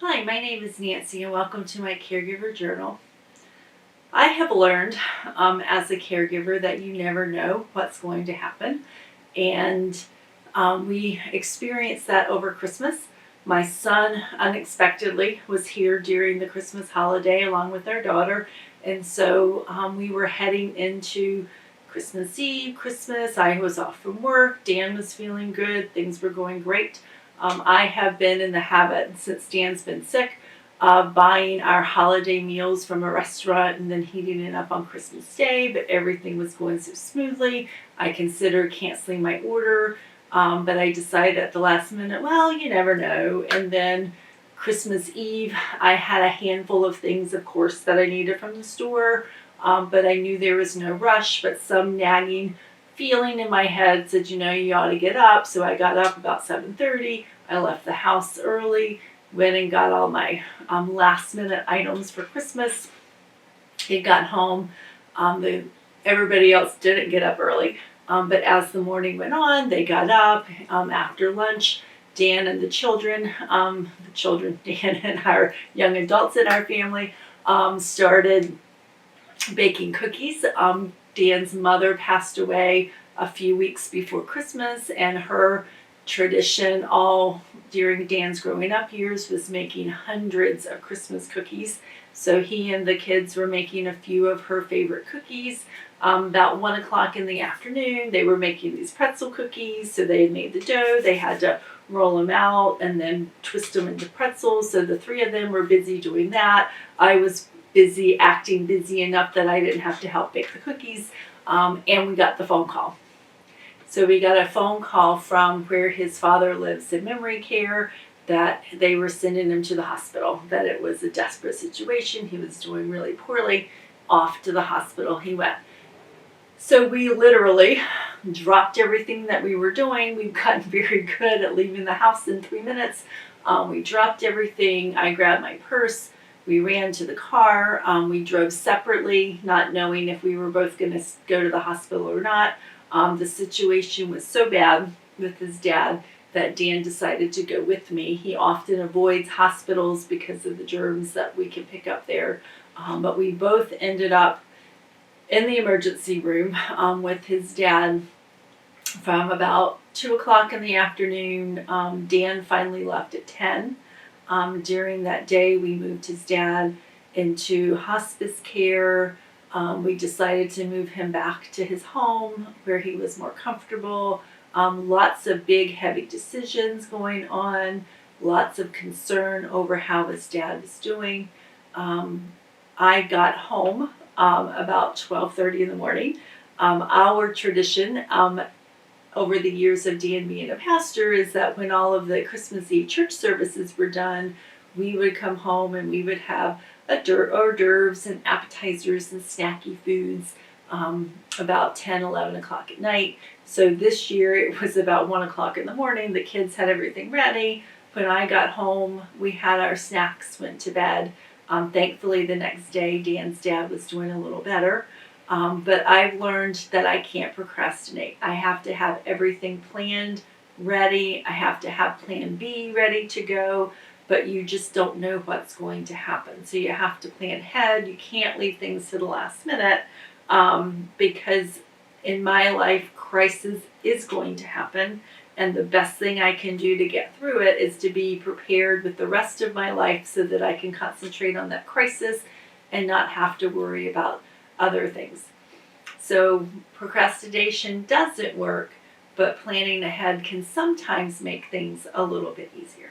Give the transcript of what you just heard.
Hi, my name is Nancy and welcome to my Caregiver Journal. I have learned as a caregiver that you never know what's going to happen, and we experienced that over Christmas. My son unexpectedly was here during the Christmas holiday along with our daughter, and so we were heading into Christmas Eve, Christmas. I was off from work, Dan was feeling good, things were going great. I have been in the habit, since Dan's been sick, of buying our holiday meals from a restaurant and then heating it up on Christmas Day, but everything was going so smoothly. I considered canceling my order, but I decided at the last minute, well, you never know. And then Christmas Eve, I had a handful of things, of course, that I needed from the store, but I knew there was no rush, but some nagging feeling in my head said, you ought to get up. So I got up about 7:30. I left the house early, went and got all my last minute items for Christmas. It got home. Everybody else didn't get up early, but as the morning went on, they got up. After lunch, Dan and the children, Dan and our young adults in our family, started baking cookies. Dan's mother passed away a few weeks before Christmas, and her tradition all during Dan's growing up years was making hundreds of Christmas cookies. So he and the kids were making a few of her favorite cookies. About 1 o'clock in the afternoon, they were making these pretzel cookies. So they had made the dough, they had to roll them out and then twist them into pretzels. So the three of them were busy doing that. I was acting busy enough that I didn't have to help bake the cookies, and we got the phone call. So we got a phone call from where his father lives in memory care that they were sending him to the hospital, that it was a desperate situation. He was doing really poorly. Off to the hospital he went. So we literally dropped everything that we were doing. We've gotten very good at leaving the house in 3 minutes. We dropped everything. I grabbed my purse. We ran to the car. We drove separately, not knowing if we were both going to go to the hospital or not. The situation was so bad with his dad that Dan decided to go with me. He often avoids hospitals because of the germs that we can pick up there. But we both ended up in the emergency room with his dad from about 2 o'clock in the afternoon. Dan finally left at 10. During that day, we moved his dad into hospice care. We decided to move him back to his home where he was more comfortable. Lots of big, heavy decisions going on. Lots of concern over how his dad was doing. I got home about 12:30 in the morning. Our tradition over the years of Dan being a pastor is that when all of the Christmas Eve church services were done, we would come home and we would have hors d'oeuvres and appetizers and snacky foods about 10, 11 o'clock at night. So this year it was about 1 o'clock in the morning. The kids had everything ready. When I got home, we had our snacks, went to bed. Thankfully, the next day, Dan's dad was doing a little better. But I've learned that I can't procrastinate. I have to have everything planned, ready. I have to have plan B ready to go, but you just don't know what's going to happen. So you have to plan ahead. You can't leave things to the last minute because in my life, crisis is going to happen. And the best thing I can do to get through it is to be prepared with the rest of my life so that I can concentrate on that crisis and not have to worry about other things. So procrastination doesn't work, but planning ahead can sometimes make things a little bit easier.